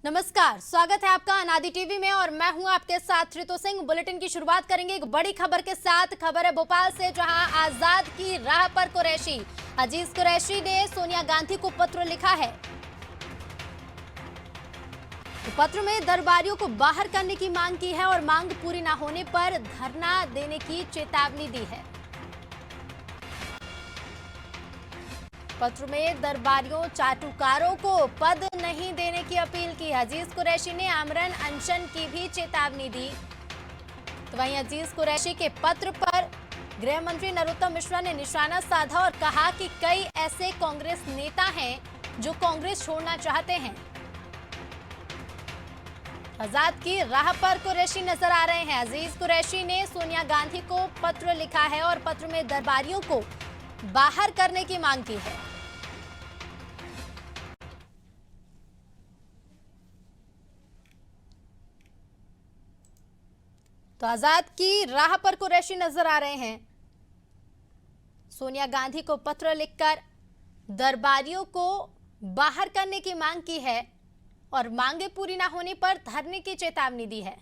नमस्कार, स्वागत है आपका अनादि टीवी में और मैं हूं आपके साथ ऋतु सिंह। बुलेटिन की शुरुआत करेंगे एक बड़ी खबर के साथ। खबर है भोपाल से, जहां आजाद की राह पर कुरैशी। अजीज कुरैशी ने सोनिया गांधी को पत्र लिखा है। तो पत्र में दरबारियों को बाहर करने की मांग की है और मांग पूरी न होने पर धरना देने की चेतावनी दी है। पत्र में दरबारियों चाटुकारों को पद नहीं देने की अपील की। अजीज कुरैशी ने आमरण अनशन की भी चेतावनी दी। तो वहीं अजीज कुरैशी के पत्र पर गृह मंत्री नरोत्तम मिश्रा ने निशाना साधा और कहा कि कई ऐसे कांग्रेस नेता हैं जो कांग्रेस छोड़ना चाहते हैं। आजाद की राह पर कुरैशी नजर आ रहे हैं। अजीज कुरैशी ने सोनिया गांधी को पत्र लिखा है और पत्र में दरबारियों को बाहर करने की मांग की है। तो आजाद की राह पर कुरैशी नजर आ रहे हैं। सोनिया गांधी को पत्र लिखकर दरबारियों को बाहर करने की मांग की है और मांगे पूरी ना होने पर धरने की चेतावनी दी है।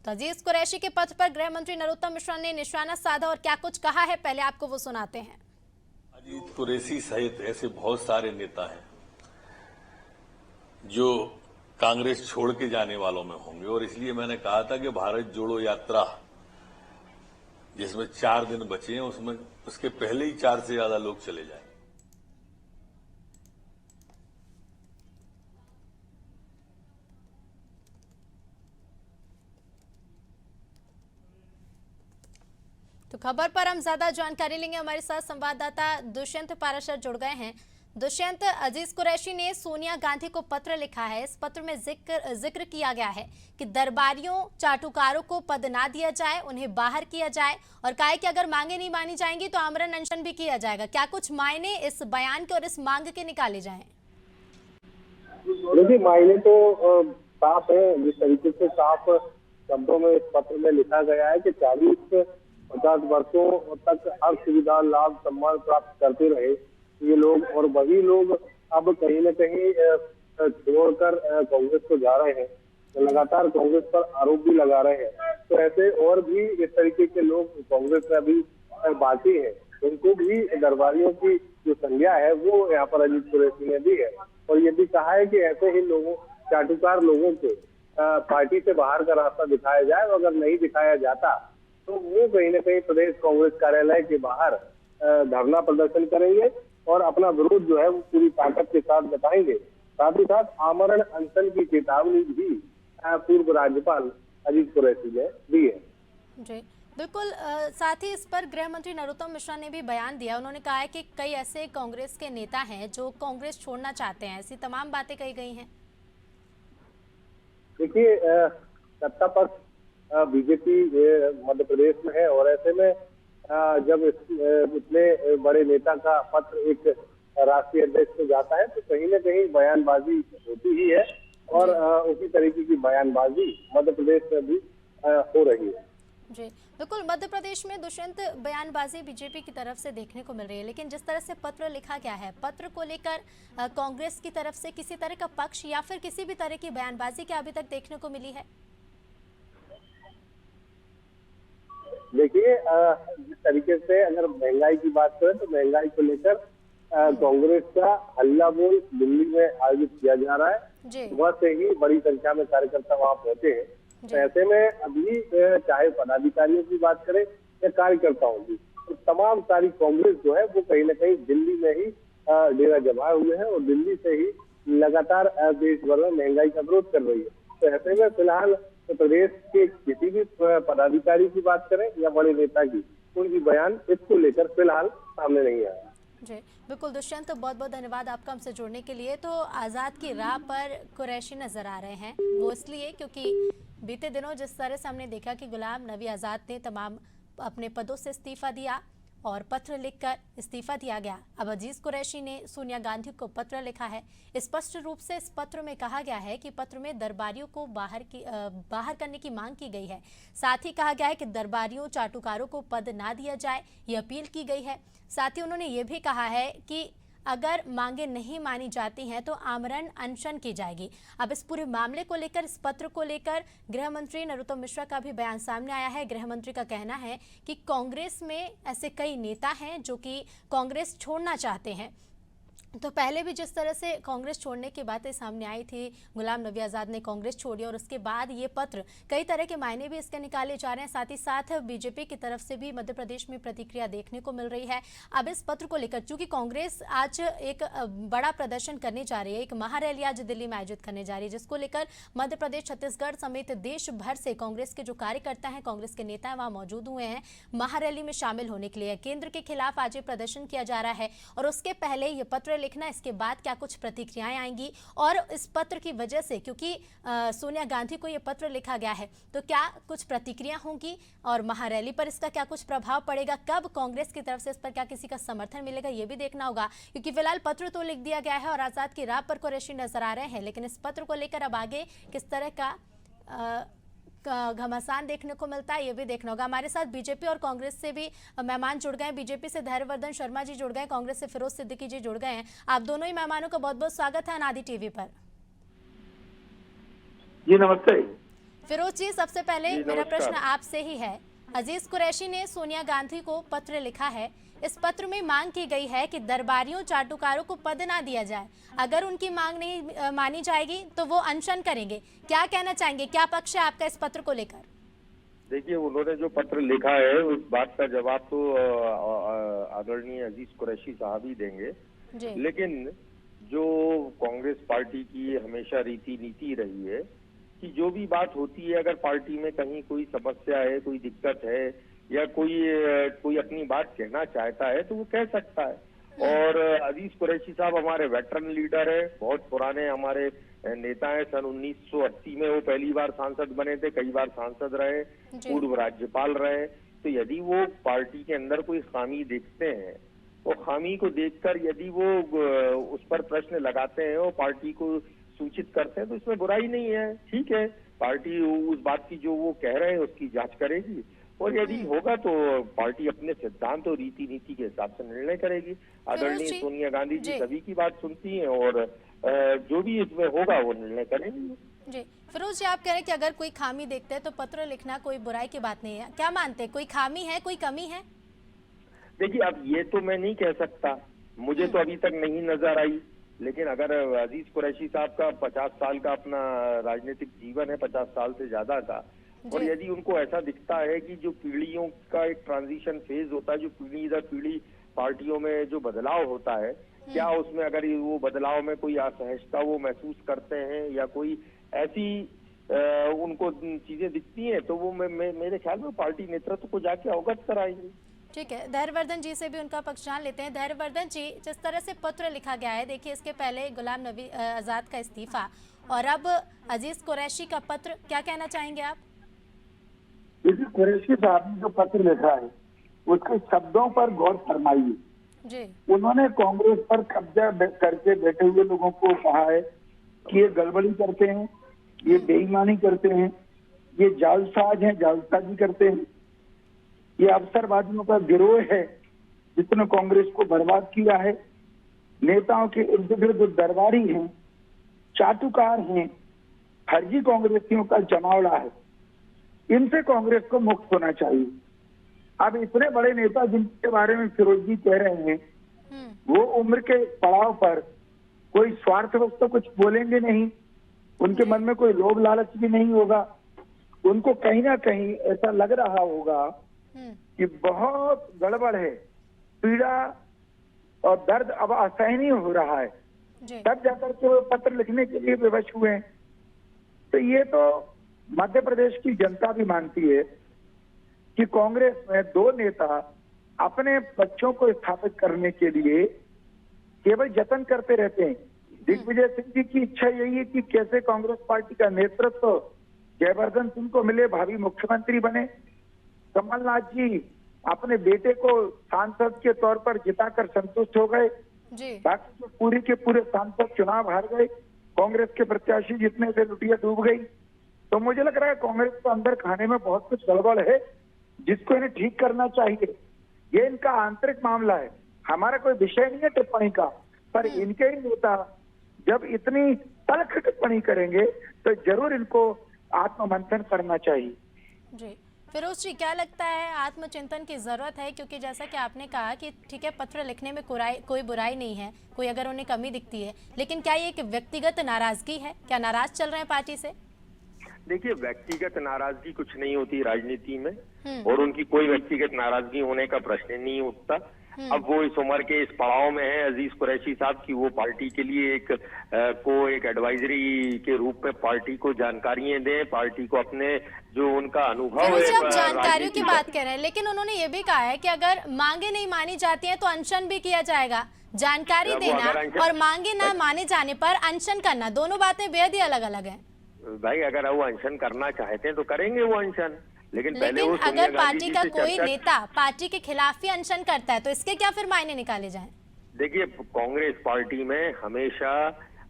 तो अजीज कुरैशी के पत्र पर गृह मंत्री नरोत्तम मिश्रा ने निशाना साधा और क्या कुछ कहा है, पहले आपको वो सुनाते हैं। अजीज कुरैशी सहित ऐसे बहुत सारे नेता हैं जो कांग्रेस छोड़ के जाने वालों में होंगे और इसलिए मैंने कहा था कि भारत जोड़ो यात्रा जिसमें 4 दिन बचे हैं उसमें उसके पहले ही 4 से ज्यादा लोग चले जाएं। तो खबर पर हम ज्यादा जानकारी लेंगे। हमारे साथ संवाददाता दुष्यंत पाराशर जुड़ गए हैं। दुष्यंत, अजीज कुरैशी ने सोनिया गांधी को पत्र लिखा है। इस पत्र में जिक्र किया गया है कि दरबारियों चाटुकारों को पद ना दिया जाए, उन्हें बाहर किया जाए और कहा कि अगर मांगे नहीं मानी जाएंगी तो आमरण अनशन भी किया जाएगा। क्या कुछ मायने इस बयान के और इस मांग के निकाले जाएं? देखिए, मायने तो साफ है। जिस तरीके से साफ शब्दों में इस पत्र में लिखा गया है कि 40-50 वर्षों तक हर सुविधा लाभ सम्मान प्राप्त करते रहे ये लोग, और वही लोग अब कहीं न कहीं छोड़कर कांग्रेस को जा रहे हैं। तो लगातार कांग्रेस पर आरोप भी लगा रहे हैं। तो ऐसे और भी इस तरीके के लोग कांग्रेस में अभी बाकी हैं, उनको भी दरबारियों की जो संज्ञा है वो यहाँ पर अजीज कुरैशी ने दी है और ये भी कहा है कि ऐसे ही लोगों चाटुकार लोगों को पार्टी से बाहर का रास्ता दिखाया जाए और अगर नहीं दिखाया जाता तो वो कहीं न कहीं प्रदेश कांग्रेस कार्यालय के बाहर धरना प्रदर्शन करेंगे और अपना विरोध जो है वो पूरी ताकत के साथ बताएंगे। साथ ही साथ आमरण अनशन की चेतावनी भी पूर्व राज्यपाल अजीज कुरैशी ने दी है। जी बिल्कुल। साथ ही इस पर गृह मंत्री नरोत्तम मिश्रा ने भी बयान दिया। उन्होंने कहा है कि कई ऐसे कांग्रेस के नेता हैं जो कांग्रेस छोड़ना चाहते हैं। ऐसी तमाम बातें कही गई हैं। देखिए, सत्ता पक्ष बीजेपी मध्य प्रदेश में है और ऐसे में जब इतने बड़े नेता का पत्र एक राष्ट्रीय अध्यक्ष को जाता है तो कहीं न कहीं बयानबाजी होती ही है और उसी तरीके की बयानबाजी मध्य प्रदेश में भी हो रही है। जी बिल्कुल। मध्य प्रदेश में दुष्यंत बयानबाजी बीजेपी की तरफ से देखने को मिल रही है, लेकिन जिस तरह से पत्र लिखा गया है, पत्र को लेकर कांग्रेस की तरफ से किसी तरह का पक्ष या फिर किसी भी तरह की बयानबाजी क्या अभी तक देखने को मिली है? देखिए, जिस तरीके से अगर महंगाई की बात करें तो महंगाई को लेकर कांग्रेस का हल्ला बोल दिल्ली में आयोजित किया जा रहा है। सुबह से ही बड़ी संख्या में कार्यकर्ता वहां पहुंचे हैं। तो ऐसे में अभी चाहे पदाधिकारियों की बात करें या कार्यकर्ताओं की, तो तमाम सारी कांग्रेस जो है वो कहीं न कहीं दिल्ली में ही डेरा जमाए हुए हैं और दिल्ली से ही लगातार देश भर में महंगाई का विरोध कर रही है। तो ऐसे में फिलहाल तो प्रदेश के किसी भी पदाधिकारी की बात करें या बड़े नेता की, उनकी बयान इसको लेकर फिलहाल सामने नहीं आया। जी बिल्कुल दुष्यंत, बहुत बहुत धन्यवाद आपका हमसे जुड़ने के लिए। तो आज़ाद की राह पर कुरैशी नजर आ रहे हैं, वो इसलिए क्योंकि बीते दिनों जिस तरह से हमने देखा कि गुलाम नबी आज़ाद ने तमाम अपने पदों से इस्तीफा दिया और पत्र लिखकर इस्तीफा दिया गया। अब अजीज कुरैशी ने सोनिया गांधी को पत्र लिखा है। स्पष्ट रूप से इस पत्र में कहा गया है कि पत्र में दरबारियों को बाहर करने की मांग की गई है। साथ ही कहा गया है कि दरबारियों चाटुकारों को पद ना दिया जाए, ये अपील की गई है। साथ ही उन्होंने ये भी कहा है कि अगर मांगे नहीं मानी जाती हैं तो आमरण अनशन की जाएगी। अब इस पूरे मामले को लेकर, इस पत्र को लेकर गृह मंत्री नरोत्तम मिश्रा का भी बयान सामने आया है। गृह मंत्री का कहना है कि कांग्रेस में ऐसे कई नेता हैं जो कि कांग्रेस छोड़ना चाहते हैं। तो पहले भी जिस तरह से कांग्रेस छोड़ने की बातें सामने आई थी, गुलाम नबी आज़ाद ने कांग्रेस छोड़ी और उसके बाद ये पत्र, कई तरह के मायने भी इसके निकाले जा रहे हैं। साथ ही साथ बीजेपी की तरफ से भी मध्य प्रदेश में प्रतिक्रिया देखने को मिल रही है। अब इस पत्र को लेकर चूंकि कांग्रेस आज एक बड़ा प्रदर्शन करने जा रही है, एक महारैली आज दिल्ली में आयोजित करने जा रही है, जिसको लेकर मध्य प्रदेश, छत्तीसगढ़ समेत देश भर से कांग्रेस के जो कार्यकर्ता हैं, कांग्रेस के नेता हैं, वहां मौजूद हुए हैं महारैली में शामिल होने के लिए। केंद्र के खिलाफ आज ये प्रदर्शन किया जा रहा है और उसके पहले ये पत्र लिखना, इसके बाद क्या कुछ प्रतिक्रियाएं आएंगी और इस पत्र की वजह से, क्योंकि सोनिया गांधी को ये पत्र लिखा गया है, तो क्या कुछ प्रतिक्रिया होंगी और महारैली पर इसका क्या कुछ प्रभाव पड़ेगा, कब कांग्रेस की तरफ से इस पर क्या किसी का समर्थन मिलेगा, ये भी देखना होगा। क्योंकि फिलहाल पत्र तो लिख दिया गया है और आजाद की राह पर कुरैशी नजर आ रहे हैं, लेकिन इस पत्र को लेकर अब आगे किस तरह का घमासान देखने को मिलता है, ये भी देखना होगा। हमारे साथ बीजेपी और कांग्रेस से भी मेहमान जुड़ गए। बीजेपी से धैर्यवर्धन शर्मा जी जुड़ गए, कांग्रेस से फिरोज सिद्दीकी जी जुड़ गए हैं। आप दोनों ही मेहमानों का बहुत बहुत स्वागत है अनादि टीवी पर। जी नमस्ते। फिरोज जी, सबसे पहले मेरा प्रश्न आपसे ही है। अजीज कुरैशी ने सोनिया गांधी को पत्र लिखा है। इस पत्र में मांग की गई है कि दरबारियों, चाटुकारों को पद ना दिया जाए। अगर उनकी मांग नहीं मानी जाएगी तो वो अनशन करेंगे। क्या कहना चाहेंगे, क्या पक्ष है आपका इस पत्र को लेकर? देखिए, उन्होंने जो पत्र लिखा है उस बात का जवाब तो आदरणीय अजीज कुरैशी साहब ही देंगे जी। लेकिन जो कांग्रेस पार्टी की हमेशा रीति नीति रही है कि जो भी बात होती है, अगर पार्टी में कहीं कोई समस्या है, कोई दिक्कत है या कोई अपनी बात कहना चाहता है तो वो कह सकता है। और अजीज कुरैशी साहब हमारे वेटरन लीडर है, बहुत पुराने हमारे नेता हैं। सन 1980 में वो पहली बार सांसद बने थे, कई बार सांसद रहे, पूर्व राज्यपाल रहे। तो यदि वो पार्टी के अंदर कोई खामी देखते हैं, तो खामी को देखकर यदि वो उस पर प्रश्न लगाते हैं और पार्टी को सूचित करते हैं तो इसमें बुराई नहीं है। ठीक है, पार्टी उस बात की जो वो कह रहे हैं उसकी जांच करेगी और यदि होगा तो पार्टी अपने सिद्धांत और रीति नीति के हिसाब से निर्णय करेगी। आदरणीय सोनिया गांधी जी सभी की बात सुनती हैं और जो भी इसमें होगा वो निर्णय करेंगे। जी, फिरोज जी, आप कह रहे हैं कि अगर कोई खामी देखते हैं तो पत्र लिखना कोई बुराई की बात नहीं है। क्या मानते हैं, कोई खामी है, कोई कमी है? देखिए, अब ये तो मैं नहीं कह सकता, मुझे तो अभी तक नहीं नजर आई। लेकिन अगर अजीज कुरैशी साहब का 50 साल का अपना राजनीतिक जीवन है, 50 साल से ज्यादा का, और यदि उनको ऐसा दिखता है कि जो पीढ़ियों का एक ट्रांजिशन फेज होता है, जो पीढ़ी दर पीढ़ी पार्टियों में जो बदलाव होता है, क्या उसमें अगर वो बदलाव में कोई असहजता वो महसूस करते हैं या कोई ऐसी उनको चीजें दिखती हैं तो वो मेरे ख्याल में पार्टी नेतृत्व को जाके अवगत कराएंगे। ठीक है, धैर्यवर्धन जी से भी उनका पक्ष जान लेते हैं। धैर्यवर्धन जी, जिस तरह से पत्र लिखा गया है, देखिए इसके पहले गुलाम नबी आजाद का इस्तीफा और अब अजीज कुरैशी का पत्र, क्या कहना चाहेंगे आप? देखिए, कुरैशी साहब ने जो पत्र लिखा है उसके शब्दों पर गौर फरमाइए जी। उन्होंने कांग्रेस पर कब्जा करके बैठे हुए लोगों को कहा है कि ये गड़बड़ी करते हैं, ये बेईमानी करते हैं, ये जालसाज हैं, जालसाजी करते हैं, ये अवसरवादियों का गिरोह है जिसने कांग्रेस को बर्बाद किया है। नेताओं के इर्द गिर्द दरबारी हैं, चाटुकार हैं, फर्जी कांग्रेसियों का जमावड़ा है। इनसे कांग्रेस को मुक्त होना चाहिए। अब इतने बड़े नेता जिनके बारे में फिरोज जी कह रहे हैं, वो उम्र के पड़ाव पर कोई स्वार्थवश तो कुछ बोलेंगे नहीं, उनके मन में कोई लोभ लालच भी नहीं होगा। उनको कहीं ना कहीं ऐसा लग रहा होगा कि बहुत गड़बड़ है, पीड़ा और दर्द अब असहनीय हो रहा है, तब जाकर के वो पत्र लिखने के लिए विवश हुए हैं। तो ये तो मध्य प्रदेश की जनता भी मानती है कि कांग्रेस में दो नेता अपने बच्चों को स्थापित करने के लिए केवल जतन करते रहते हैं। दिग्विजय सिंह जी की इच्छा यही है कि कैसे कांग्रेस पार्टी का नेतृत्व जयवर्धन सिंह को मिले, भावी मुख्यमंत्री बने। कमलनाथ जी अपने बेटे को सांसद के तौर पर जिताकर संतुष्ट हो गए, बाकी तो पूरी के पूरे सांसद चुनाव हार गए, कांग्रेस के प्रत्याशी जितने थे लुटिया डूब गई। तो मुझे लग रहा है कांग्रेस को अंदर खाने में बहुत कुछ गड़बड़ है जिसको इन्हें ठीक करना चाहिए। ये इनका आंतरिक मामला है, हमारा कोई विषय नहीं है टिप्पणी का। पर इनके ही नेता जब इतनी तल्ख टिप्पणी करेंगे तो जरूर इनको आत्ममंथन करना चाहिए। जी फिरोज जी, क्या लगता है आत्मचिंतन की जरूरत है? क्योंकि जैसा कि आपने कहा कि ठीक है, पत्र लिखने में कोई बुराई नहीं है, कोई अगर उन्हें कमी दिखती है, लेकिन क्या ये एक व्यक्तिगत नाराजगी है? क्या नाराज चल रहे हैं पार्टी से? देखिए, व्यक्तिगत नाराजगी कुछ नहीं होती राजनीति में, और उनकी कोई व्यक्तिगत नाराजगी होने का प्रश्न नहीं उठता। अब वो इस उम्र के इस पड़ाव में है अजीज कुरैशी साहब की वो पार्टी के लिए एक एडवाइजरी के रूप में पार्टी को जानकारियां दें, पार्टी को अपने जो उनका अनुभव है। आप जानकारियों की बात कर रहे हैं, लेकिन उन्होंने ये भी कहा है कि अगर मांगे नहीं मानी जाती हैं तो अनशन भी किया जाएगा। जानकारी देना और मांगे ना माने जाने पर अनशन करना, दोनों बातें बेहद ही अलग अलग हैं। भाई, अगर वो अनशन करना चाहते हैं तो करेंगे वो अनशन, लेकिन पहले वो अगर पार्टी का कोई नेता पार्टी के खिलाफ ही अनशन करता है तो इसके क्या फिर मायने निकाले जाएं? देखिए, कांग्रेस पार्टी में हमेशा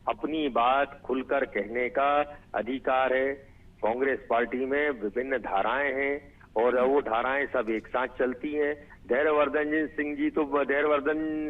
अपनी बात खुलकर कहने का अधिकार है। कांग्रेस पार्टी में विभिन्न धाराएं हैं और वो धाराएं सब एक साथ चलती हैं। धैर्यवर्धन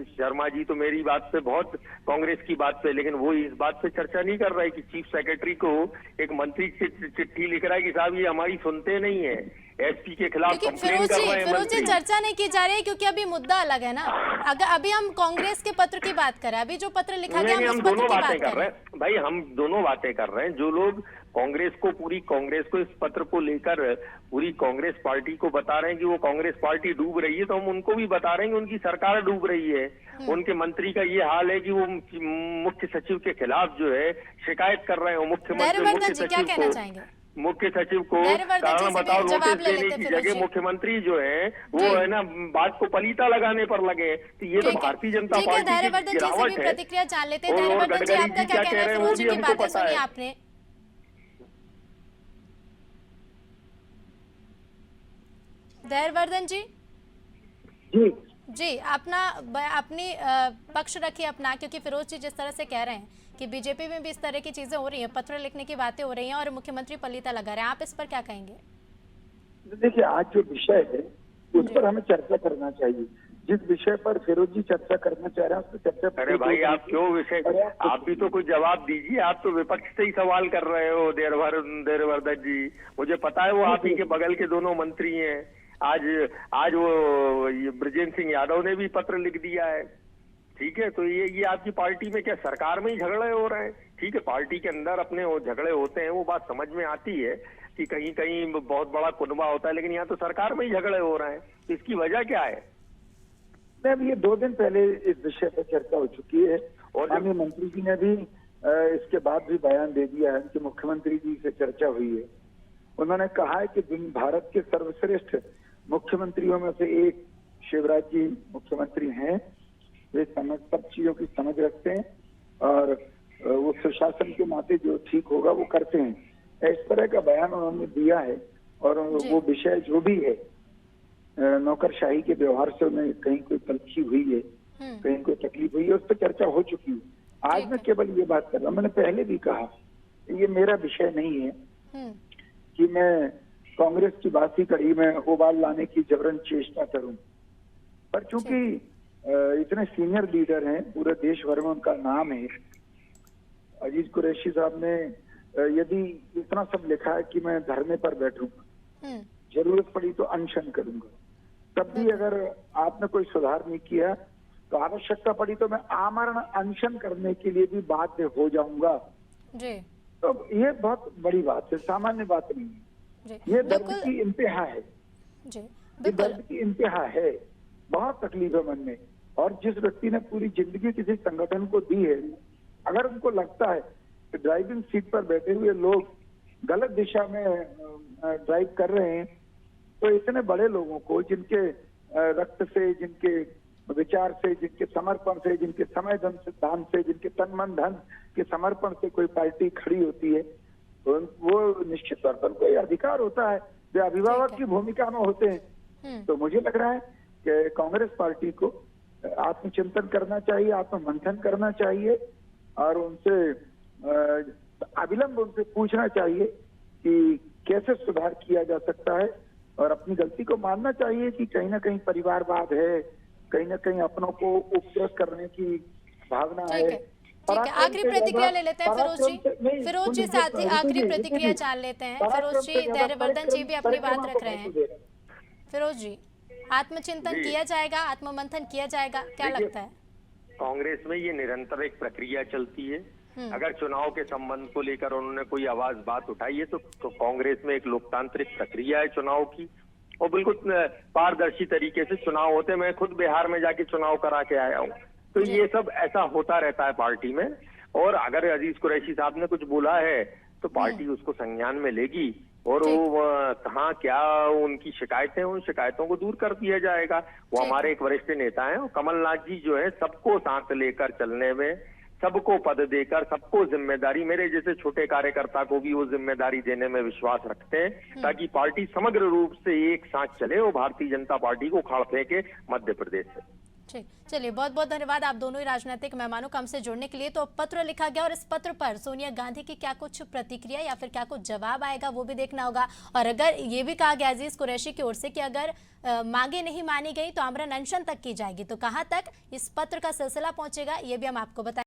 शर्मा जी तो मेरी बात पे बहुत, कांग्रेस की बात पे, लेकिन वो इस बात पे चर्चा नहीं कर रहा है कि चीफ सेक्रेटरी को एक मंत्री चिट्ठी लिख रहा है कि साहब ये हमारी सुनते नहीं है, एसपी के खिलाफ कंप्लेन कर रहे हैं। फिरोज जी, चर्चा नहीं की जा रही है क्योंकि अभी मुद्दा अलग है ना। अगर अभी हम कांग्रेस के पत्र की बात करें, अभी जो पत्र लिखा गया हम दोनों बातें कर रहे हैं भाई, हम दोनों बातें कर रहे हैं। जो लोग पूरी कांग्रेस को इस पत्र को लेकर पूरी कांग्रेस पार्टी को बता रहे हैं कि वो कांग्रेस पार्टी डूब रही है, तो हम उनको भी बता रहे हैं कि उनकी सरकार डूब रही है। उनके मंत्री का ये हाल है कि वो मुख्य सचिव के खिलाफ जो है शिकायत कर रहे हैं। मुख्य सचिव को कारण बताओ नोटिस देने की जगह मुख्यमंत्री जो है वो है ना बात को पलीता लगाने पर लगे। तो ये तो भारतीय जनता पार्टी की गिरावट है। प्रतिक्रिया जान लेते हैं। धैर्यवर्धन जी, आपका क्या कहना है? फिरोज जी की बातें सुनी आपने। धैर्यवर्धन जी जी अपनी पक्ष रखिए अपना, क्योंकि फिरोज जी जिस तरह से कह रहे हैं कि बीजेपी में भी इस तरह की चीजें हो रही हैं, पत्र लिखने की बातें हो रही हैं और मुख्यमंत्री पलीता लगा रहे हैं, आप इस पर क्या कहेंगे? देखिए, आज जो विषय है उस पर हमें चर्चा करना चाहिए। जिस विषय पर फिरोज जी चर्चा करना चाह रहे हैं उस पर चर्चा। अरे भाई, आप क्यों विषय, आप भी तो कुछ जवाब दीजिए। आप तो विपक्ष से ही सवाल कर रहे हो धैर्यवर्धन जी। मुझे पता है वो आप ही के बगल के दोनों मंत्री हैं। आज वो ब्रजेंद्र सिंह यादव ने भी पत्र लिख दिया है। ठीक है, तो ये आपकी पार्टी में क्या सरकार में ही झगड़े हो रहे हैं? ठीक है, पार्टी के अंदर अपने वो झगड़े होते हैं, वो बात समझ में आती है कि कहीं कहीं बहुत बड़ा कुनबा होता है, लेकिन यहाँ तो सरकार में ही झगड़े हो रहे हैं। तो इसकी वजह क्या है? अब ये 2 दिन पहले इस विषय पर चर्चा हो चुकी है और माननीय मंत्री जी ने भी इसके बाद भी बयान दे दिया है कि मुख्यमंत्री जी से चर्चा हुई है। उन्होंने कहा है कि भारत के सर्वश्रेष्ठ मुख्यमंत्रियों में से एक शिवराज जी मुख्यमंत्री हैं। वे सब चीजों की समझ रखते हैं और वो सुशासन के नाते जो ठीक होगा वो करते हैं। इस तरह का बयान उन्होंने दिया है और वो विषय जो भी है, नौकरशाही के व्यवहार से उन्हें कहीं कोई तलखी हुई है, कहीं कोई तकलीफ हुई है, उस पर चर्चा हो चुकी है। आज मैं केवल ये बात कर रहा हूँ, मैंने पहले भी कहा ये मेरा विषय नहीं है कि मैं कांग्रेस की बासी कड़ी में उबाल लाने की जबरन चेष्टा करूं, पर चूंकि इतने सीनियर लीडर हैं, पूरे देश भर में उनका नाम है। अजीज कुरैशी साहब ने यदि इतना सब लिखा है कि मैं धरने पर बैठूंगा, जरूरत पड़ी तो अनशन करूंगा, तब भी अगर आपने कोई सुधार नहीं किया तो आवश्यकता पड़ी तो मैं आमरण अनशन करने के लिए भी बाध्य हो जाऊंगा। तो ये बहुत बड़ी बात है, सामान्य बात नहीं है। ये दर्द की इंतहा है, ये दर्द की इंतहा है। बहुत तकलीफ है मन में। और जिस व्यक्ति ने पूरी जिंदगी किसी संगठन को दी है, अगर उनको लगता है कि ड्राइविंग सीट पर बैठे हुए लोग गलत दिशा में ड्राइव कर रहे हैं, तो इतने बड़े लोगों को, जिनके रक्त से, जिनके विचार से, जिनके समर्पण से, जिनके समय दान से, जिनके तन मन धन के समर्पण से कोई पार्टी खड़ी होती है, तो वो निश्चित तौर पर कोई अधिकार होता है, वे अभिभावक की भूमिका में होते हैं। तो मुझे लग रहा है कि कांग्रेस पार्टी को आत्मचिंतन करना चाहिए, आत्ममंथन करना चाहिए और उनसे अविलंब उनसे पूछना चाहिए कि कैसे सुधार किया जा सकता है, और अपनी गलती को मानना चाहिए कि कहीं ना कहीं परिवारवाद है, कहीं ना कहीं अपनों को उपयोग करने की भावना ठीक है, ठीक है। आखिरी प्रतिक्रिया ले लेते हैं फिरोज जी। फिरोज जी साथ ही आखिरी प्रतिक्रिया जान लेते हैं। फिरोज जी, धैर्यवर्धन जी भी अपनी बात रख रहे हैं। फिरोज जी, आत्मचिंतन किया जाएगा, आत्ममंथन किया जाएगा, क्या लगता है? कांग्रेस में ये निरंतर एक प्रक्रिया चलती है। अगर चुनाव के संबंध को लेकर उन्होंने कोई बात उठाई है तो कांग्रेस में एक लोकतांत्रिक प्रक्रिया है चुनाव की, और बिल्कुल पारदर्शी तरीके से चुनाव होते हैं। मैं खुद बिहार में जाके चुनाव करा के आया हूँ, तो ये सब ऐसा होता रहता है पार्टी में। और अगर अजीज कुरैशी साहब ने कुछ बोला है तो पार्टी उसको संज्ञान में लेगी, और वो कहाँ क्या उनकी शिकायतें, उन शिकायतों को दूर कर दिया जाएगा। वो हमारे एक वरिष्ठ नेता हैं, और कमलनाथ जी जो है सबको साथ लेकर चलने में, सबको पद देकर, सबको जिम्मेदारी, मेरे जैसे छोटे कार्यकर्ता को भी वो जिम्मेदारी देने में विश्वास रखते हैं, ताकि पार्टी समग्र रूप से एक साथ चले और भारतीय जनता पार्टी को उखाड़ फेंके मध्य प्रदेश से। ठीक, चलिए बहुत बहुत धन्यवाद आप दोनों ही राजनीतिक मेहमानों को हमसे जुड़ने के लिए। तो पत्र लिखा गया और इस पत्र पर सोनिया गांधी की क्या कुछ प्रतिक्रिया या फिर क्या कुछ जवाब आएगा वो भी देखना होगा। और अगर ये भी कहा गया अजीज कुरैशी की ओर से कि अगर मांगे नहीं मानी गई तो आमरण अनशन तक की जाएगी, तो कहां तक इस पत्र का सिलसिला पहुंचेगा ये भी हम आपको बताएं।